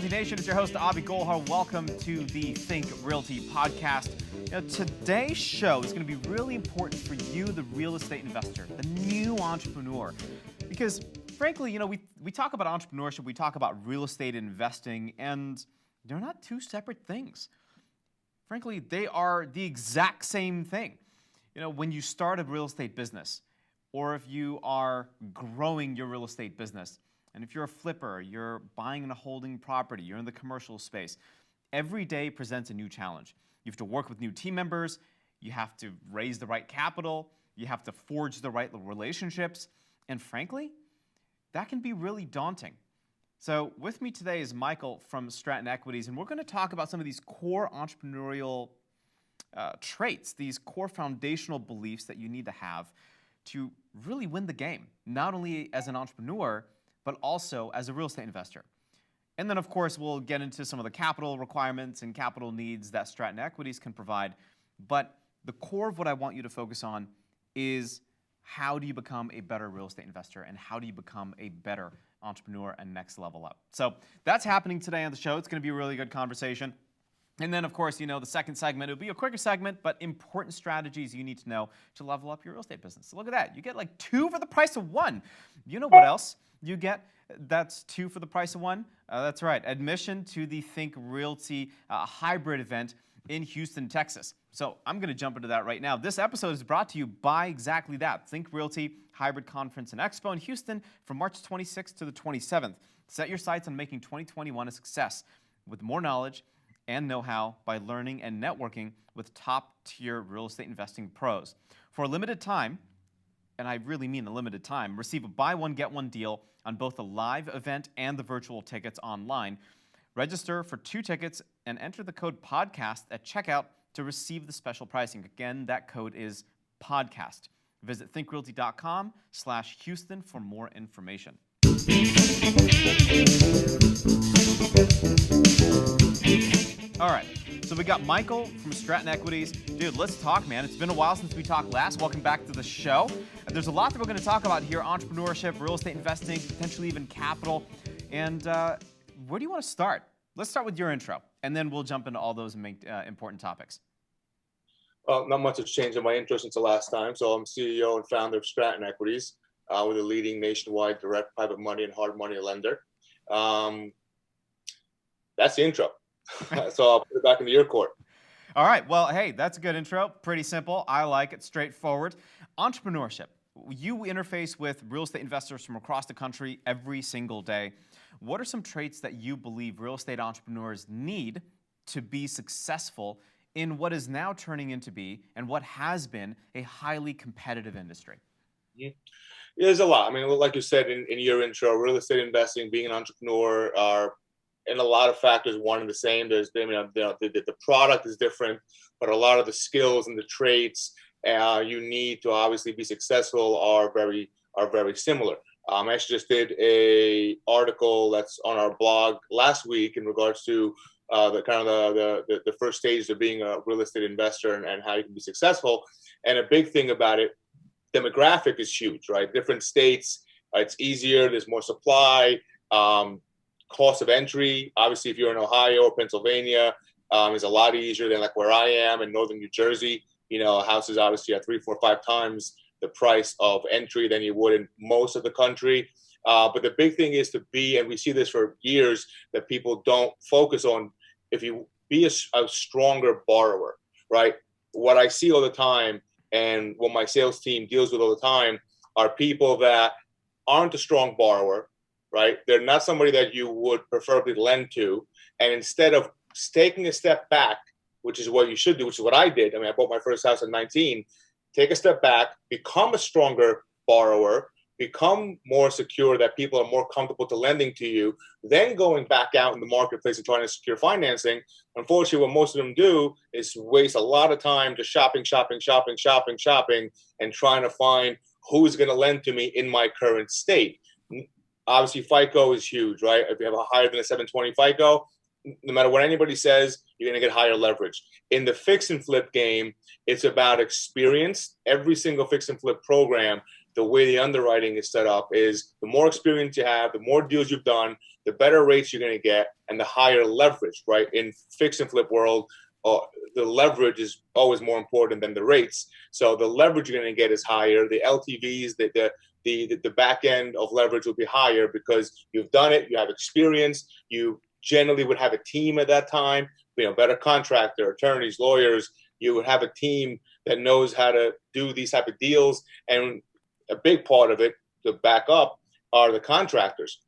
Realty Nation, it's your host, Avi Golhar. Welcome to the Think Realty podcast. Today's show is going to be really important for you, the real estate investor, the new entrepreneur. Because frankly, we talk about entrepreneurship, we talk about real estate investing, and they're not two separate things. Frankly, they are the exact same thing. When you start a real estate business, or if you are growing your real estate business, and if you're a flipper, you're buying and holding property, you're in the commercial space, every day presents a new challenge. You have to work with new team members, you have to raise the right capital, you have to forge the right relationships, and frankly, that can be really daunting. So with me today is Michael from Stratton Equities, and we're going to talk about some of these core entrepreneurial traits, these core foundational beliefs that you need to have to really win the game, not only as an entrepreneur, but also as a real estate investor. And then, of course, we'll get into some of the capital requirements and capital needs that Stratton Equities can provide. But the core of what I want you to focus on is how do you become a better real estate investor and how do you become a better entrepreneur and next level up. So that's happening today on the show. It's going to be a really good conversation. And then, of course, the second segment, it'll be a quicker segment, but important strategies you need to know to level up your real estate business. So look at that. You get like two for the price of one. You know what else you get that's two for the price of one? That's right. Admission to the Think Realty hybrid event in Houston, Texas. So I'm going to jump into that right now. This episode is brought to you by exactly that, Think Realty Hybrid Conference and Expo in Houston from March 26th to the 27th. Set your sights on making 2021 a success with more knowledge and know-how by learning and networking with top-tier real estate investing pros. For a limited time, and I really mean a limited time, receive a buy one, get one deal on both the live event and the virtual tickets online. Register for 2 tickets and enter the code PODCAST at checkout to receive the special pricing. Again, that code is PODCAST. Visit thinkrealty.com/Houston for more information. All right, so we got Michael from Stratton Equities. Dude, let's talk, man. It's been a while since we talked last. Welcome back to the show. There's a lot that we're going to talk about here: entrepreneurship, real estate investing, potentially even capital. And where do you want to start? Let's start with your intro, and then we'll jump into all those important topics. Well, not much has changed in my intro since the last time. So I'm CEO and founder of Stratton Equities. We're the leading nationwide direct private money and hard money lender. That's the intro. So I'll put it back into your court. All right. Well, hey, that's a good intro. Pretty simple. I like it. Straightforward. Entrepreneurship. You interface with real estate investors from across the country every single day. What are some traits that you believe real estate entrepreneurs need to be successful in what is now turning into be and what has been a highly competitive industry? Mm-hmm. There's a lot. I mean, like you said in your intro, real estate investing, being an entrepreneur are in a lot of factors one and the same. The product is different, but a lot of the skills and the traits you need to obviously be successful are very similar. I actually just did a article that's on our blog last week in regards to the first stage of being a real estate investor and how you can be successful. And a big thing about it, demographic is huge, right? Different states, it's easier. There's more supply. Cost of entry, obviously, if you're in Ohio or Pennsylvania, is a lot easier than like where I am in northern New Jersey. Houses obviously are 3, 4, 5 times the price of entry than you would in most of the country. But the big thing is to be, and we see this for years, that people don't focus on, if you be a stronger borrower, right? What I see all the time and what my sales team deals with all the time are people that aren't a strong borrower, right? They're not somebody that you would preferably lend to. And instead of taking a step back, which is what you should do, which is what I did. I mean, I bought my first house at 19. Take a step back, become a stronger borrower, become more secure that people are more comfortable to lending to you, then going back out in the marketplace and trying to secure financing. Unfortunately, what most of them do is waste a lot of time just shopping, and trying to find who's going to lend to me in my current state. Obviously, FICO is huge, right? If you have a higher than a 720 FICO, no matter what anybody says, you're going to get higher leverage. In the fix and flip game, it's about experience. Every single fix and flip program, the way the underwriting is set up is the more experience you have, the more deals you've done, the better rates you're going to get, and the higher leverage, right? In fix and flip world, the leverage is always more important than the rates. So the leverage you're going to get is higher. The LTVs, the back end of leverage will be higher because you've done it, you have experience, you generally would have a team at that time, better contractor, attorneys, lawyers. You would have a team that knows how to do these type of deals. And a big part of it, to back up, are the contractors.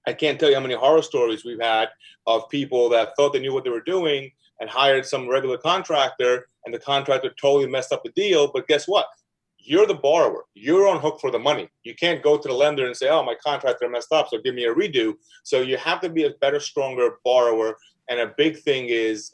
I can't tell you how many horror stories we've had of people that thought they knew what they were doing and hired some regular contractor, and the contractor totally messed up the deal. But guess what? You're the borrower. You're on hook for the money. You can't go to the lender and say, oh, my contractor messed up, so give me a redo. So you have to be a better, stronger borrower. And a big thing is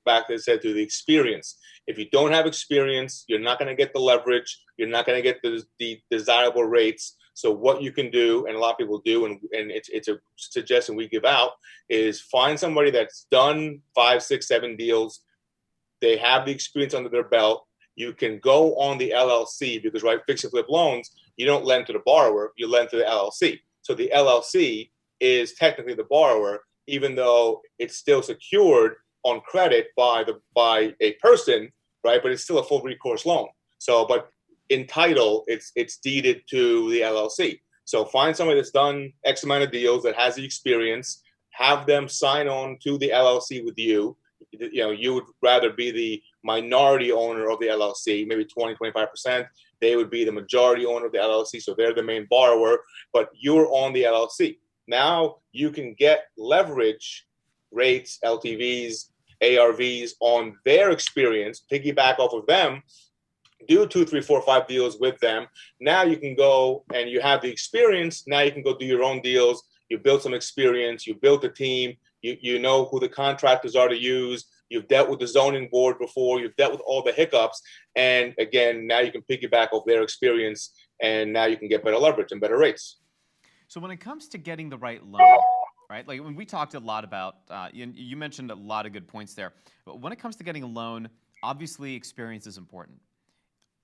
back as I said, to the experience. If you don't have experience, you're not going to get the leverage. You're not going to get the desirable rates. So what you can do, and a lot of people do, and it's a suggestion we give out, is find somebody that's done 5, 6, 7 deals. They have the experience under their belt. You can go on the LLC because, right, fix and flip loans, you don't lend to the borrower, you lend to the LLC. So the LLC is technically the borrower, even though it's still secured on credit by a person, right? But it's still a full recourse loan. So, but in title, it's deeded to the LLC. So find somebody that's done X amount of deals, that has the experience, have them sign on to the LLC with you. You would rather be the minority owner of the LLC, maybe 20, 25%. They would be the majority owner of the LLC, so they're the main borrower, but you're on the LLC. Now you can get leverage rates, LTVs, ARVs on their experience, piggyback off of them, do 2, 3, 4, 5 deals with them. Now you can go and you have the experience. Now you can go do your own deals. You build some experience. You built a team. You know who the contractors are to use. You've dealt with the zoning board before. You've dealt with all the hiccups. And again, now you can piggyback off their experience, and now you can get better leverage and better rates. So when it comes to getting the right loan, right? Like when we talked a lot about, you mentioned a lot of good points there. But when it comes to getting a loan, obviously experience is important.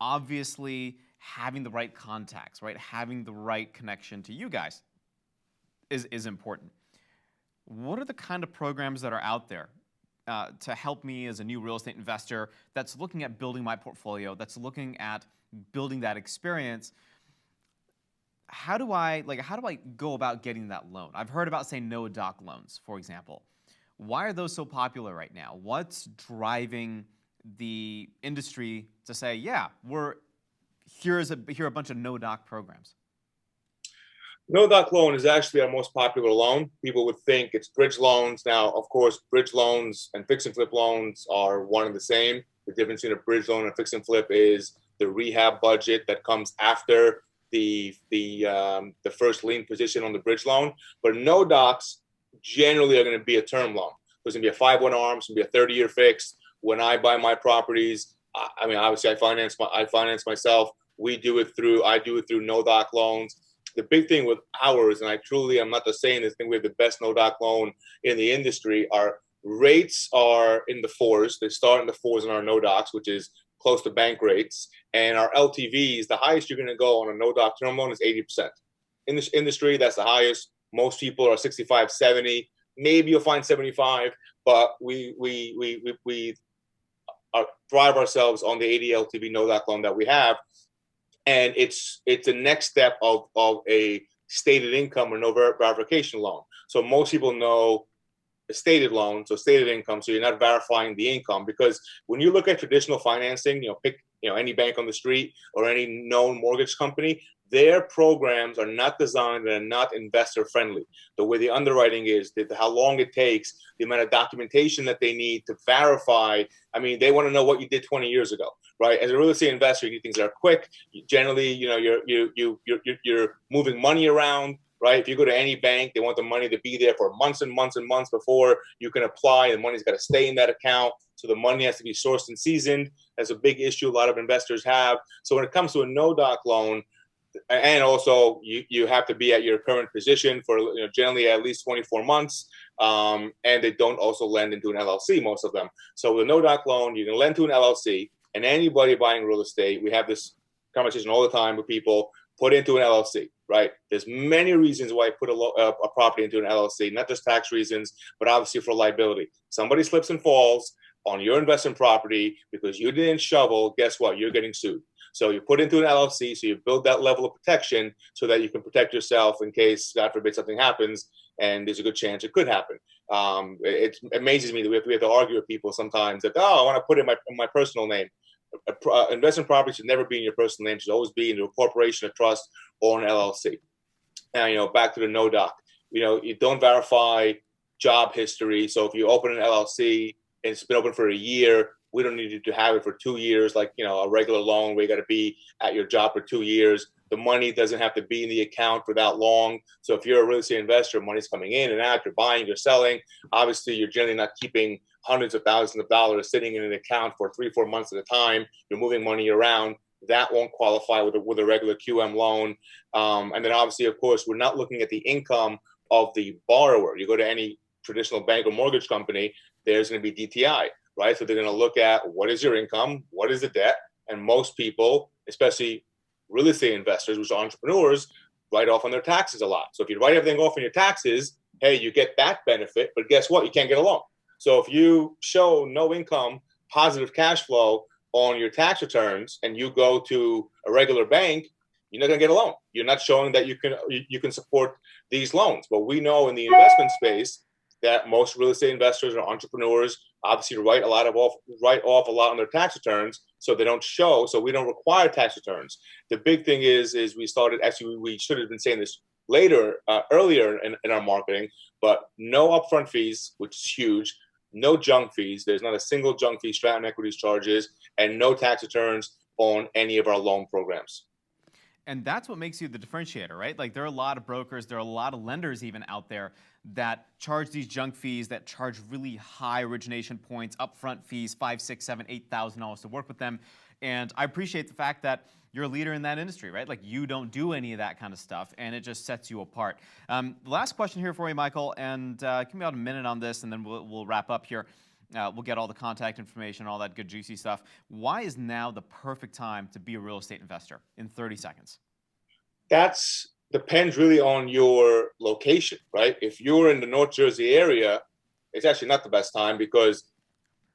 Obviously having the right contacts, right? Having the right connection to you guys is important. What are the kind of programs that are out there to help me as a new real estate investor that's looking at building my portfolio, that's looking at building that experience? How do I go about getting that loan? I've heard about, say, no-doc loans, for example. Why are those so popular right now? What's driving the industry to say, yeah, here are a bunch of no-doc programs? No-doc loan is actually our most popular loan. People would think it's bridge loans. Now, of course, bridge loans and fix and flip loans are one and the same. The difference between a bridge loan and fix and flip is the rehab budget that comes after the first lien position on the bridge loan. But no-docs generally are going to be a term loan. There's going to be a 5-1 arm, it's going to be a 30-year fix. When I buy my properties, I mean, obviously I finance myself. I do it through no-doc loans. The big thing with ours, and I'm not just saying this, I think we have the best no-doc loan in the industry. Our rates are in the 4s. They start in the 4s in our no-docs, which is close to bank rates. And our LTVs, the highest you're going to go on a no-doc term loan is 80%. In this industry, that's the highest. Most people are 65, 70. Maybe you'll find 75, but we thrive ourselves on the 80 LTV no-doc loan that we have. And it's the next step of a stated income or no verification loan. So most people know a stated loan, so stated income, so you're not verifying the income. Because when you look at traditional financing, pick any bank on the street or any known mortgage company, their programs are not designed and are not investor friendly. The way the underwriting is, how long it takes, the amount of documentation that they need to verify. I mean, they want to know what you did 20 years ago, right? As a real estate investor, you need things that are quick. Generally, you're moving money around, right? If you go to any bank, they want the money to be there for months and months and months before you can apply. The money's got to stay in that account. So the money has to be sourced and seasoned. That's a big issue a lot of investors have. So when it comes to a no-doc loan, and also you have to be at your current position for generally at least 24 months. And they don't also lend into an LLC, most of them. So with a no-doc loan, you can lend to an LLC. And anybody buying real estate, we have this conversation all the time with people. put into an LLC, right? There's many reasons why I put a property into an LLC, not just tax reasons, but obviously for liability. Somebody slips and falls on your investment property because you didn't shovel, guess what? You're getting sued. So you put into an LLC, so you build that level of protection so that you can protect yourself in case, God forbid, something happens, and there's a good chance it could happen. It amazes me that we have to argue with people sometimes that, oh, I want to put it in my personal name. Investment property should never be in your personal name. It should always be in a corporation, a trust, or an LLC. And, back to the no doc, you don't verify job history. So if you open an LLC and it's been open for a year, we don't need you to have it for 2 years, like, a regular loan where you got to be at your job for 2 years. The money doesn't have to be in the account for that long. So if you're a real estate investor, money's coming in and out, you're buying, you're selling. Obviously, you're generally not keeping hundreds of thousands of dollars sitting in an account for 3-4 months at a time. You're moving money around. That won't qualify with a regular QM loan. And then obviously, of course, we're not looking at the income of the borrower. You go to any traditional bank or mortgage company, there's going to be DTI, right? So they're going to look at what is your income, what is the debt, and most people, especially real estate investors, which are entrepreneurs, write off on their taxes a lot. So if you write everything off on your taxes, hey, you get that benefit, but guess what? You can't get a loan. So if you show no income, positive cash flow on your tax returns, and you go to a regular bank, you're not going to get a loan. You're not showing that you can support these loans. But we know in the investment space that most real estate investors or entrepreneurs obviously write off a lot on their tax returns, so they don't show. So we don't require tax returns. The big thing is we started, actually we should have been saying this earlier in our marketing, but no upfront fees, which is huge. No junk fees. There's not a single junk fee Stratton Equities charges, and no tax returns on any of our loan programs. And that's what makes you the differentiator, right? Like, there are a lot of brokers, there are a lot of lenders even out there that charge these junk fees, that charge really high origination points, upfront fees, $5,000, $6,000, $7,000, $8,000 to work with them. And I appreciate the fact that you're a leader in that industry, right? Like, you don't do any of that kind of stuff, and it just sets you apart. Last question here for you, Michael, and give me about a minute on this, and then we'll wrap up here. We'll get all the contact information, all that good juicy stuff. Why is now the perfect time to be a real estate investor in 30 seconds? That's depends really on your location, right? If you're in the North Jersey area, it's actually not the best time because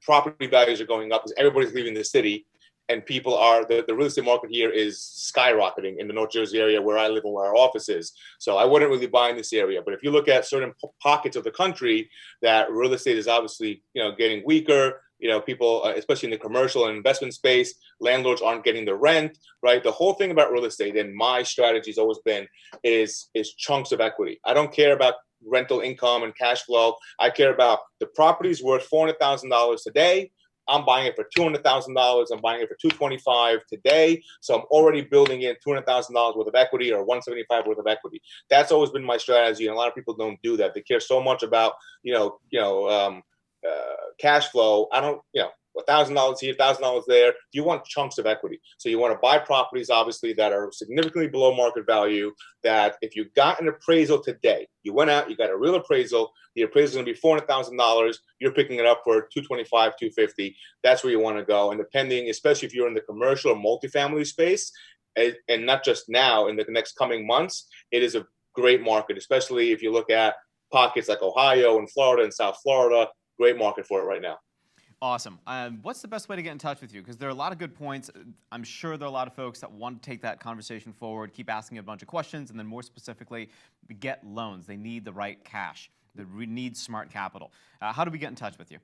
property values are going up because everybody's leaving the city, and people are the real estate market here is skyrocketing in the North Jersey area where I live and where our office is. So I wouldn't really buy in this area. But if you look at certain pockets of the country that real estate is obviously getting weaker, people, especially in the commercial and investment space, landlords aren't getting the rent, right? The whole thing about real estate, and my strategy has always been, is chunks of equity. I don't care about rental income and cash flow. I care about the property's worth $400,000 today. I'm buying it for $200,000. I'm buying it for $225,000 today. So I'm already building in $200,000 worth of equity or $175,000 worth of equity. That's always been my strategy, and a lot of people don't do that. They care so much about cash flow. I don't, $1,000 here, $1,000 there. You want chunks of equity. So you want to buy properties, obviously, that are significantly below market value, that if you got an appraisal today, you went out, you got a real appraisal, the appraisal is going to be $400,000, you're picking it up for $225,000, $250,000. That's where you want to go. And depending, especially if you're in the commercial or multifamily space, and not just now, in the next coming months, it is a great market, especially if you look at pockets like Ohio and Florida and South Florida. Great market for it right now. Awesome. What's the best way to get in touch with you? Because there are a lot of good points. I'm sure there are a lot of folks that want to take that conversation forward, keep asking a bunch of questions, and then more specifically, get loans. They need the right cash. They need smart capital. How do we get in touch with you?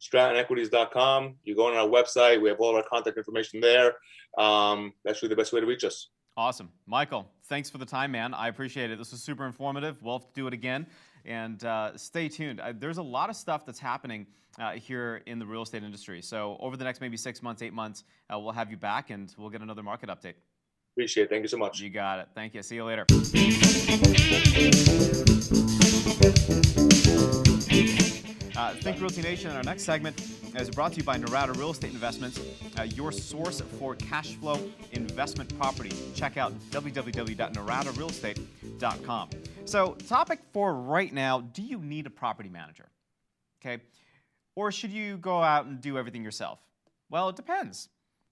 StrattonEquities.com. You go on our website. We have all our contact information there. That's really the best way to reach us. Awesome. Michael, thanks for the time, man. I appreciate it. This was super informative. We'll have to do it again. And stay tuned. There's a lot of stuff that's happening here in the real estate industry. So over the next maybe 6 months, 8 months, we'll have you back and we'll get another market update. Appreciate it. Thank you so much. You got it. Thank you. See you later. Think Realty Nation, in our next segment is brought to you by Norada Real Estate Investments, your source for cash flow investment property. Check out www.noradarealestate.com. So, topic for right now, do you need a property manager? Okay. Or should you go out and do everything yourself? Well, it depends.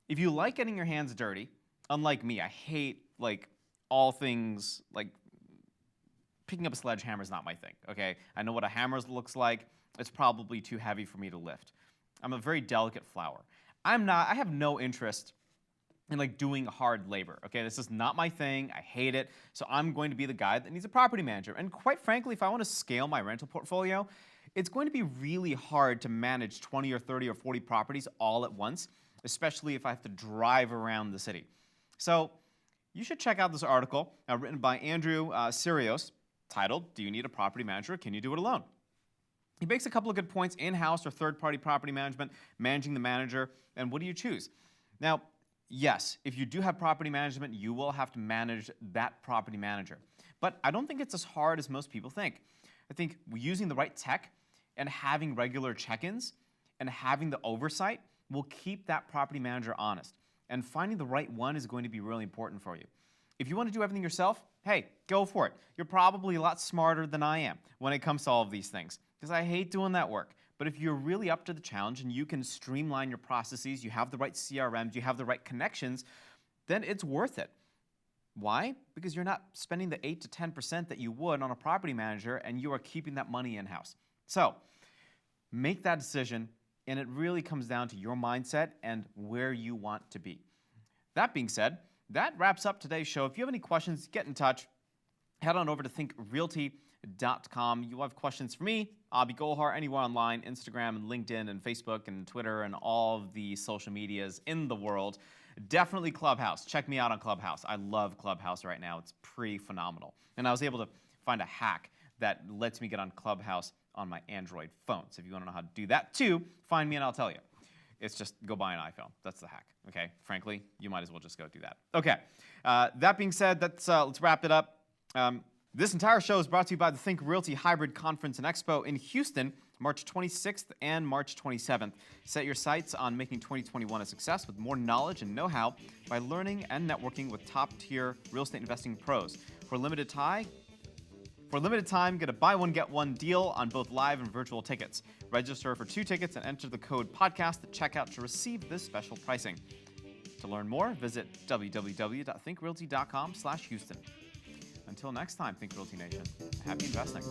If you like getting your hands dirty, unlike me, I hate all things like picking up a sledgehammer is not my thing, okay? I know what a hammer looks like. It's probably too heavy for me to lift. I'm a very delicate flower. I have no interest in like doing hard labor, okay? This is not my thing. I hate it. So I'm going to be the guy that needs a property manager. And quite frankly, if I want to scale my rental portfolio, it's going to be really hard to manage 20 or 30 or 40 properties all at once, especially if I have to drive around the city. So you should check out this article written by Andrew Sirios, titled, "Do You Need a Property Manager or Can You Do It Alone?" He makes a couple of good points: in-house or third-party property management, managing the manager, and what do you choose? Now, yes, if you do have property management, you will have to manage that property manager. But I don't think it's as hard as most people think. I think using the right tech and having regular check-ins and having the oversight will keep that property manager honest. And finding the right one is going to be really important for you. If you want to do everything yourself, hey, go for it. You're probably a lot smarter than I am when it comes to all of these things, because I hate doing that work. But if you're really up to the challenge and you can streamline your processes, you have the right CRMs, you have the right connections, then it's worth it. Why? Because you're not spending the 8 to 10% that you would on a property manager, and you are keeping that money in-house. So make that decision, and it really comes down to your mindset and where you want to be. That being said, that wraps up today's show. If you have any questions, get in touch. Head on over to thinkrealty.com. You'll have questions for me, Abhi Golhar, anywhere online, Instagram and LinkedIn and Facebook and Twitter and all of the social medias in the world. Definitely Clubhouse. Check me out on Clubhouse. I love Clubhouse right now. It's pretty phenomenal. And I was able to find a hack that lets me get on Clubhouse on my Android phone. So if you want to know how to do that too, find me and I'll tell you. It's just go buy an iPhone. That's the hack, okay? Frankly, you might as well just go do that. Okay, that being said, let's wrap it up. This entire show is brought to you by the Think Realty Hybrid Conference and Expo in Houston, March 26th and March 27th. Set your sights on making 2021 a success with more knowledge and know-how by learning and networking with top-tier real estate investing pros. For a limited time, get a buy one, get one deal on both live and virtual tickets. Register for 2 tickets and enter the code podcast at checkout to receive this special pricing. To learn more, visit www.thinkrealty.com/Houston. Until next time, Think Realty Nation, happy investing.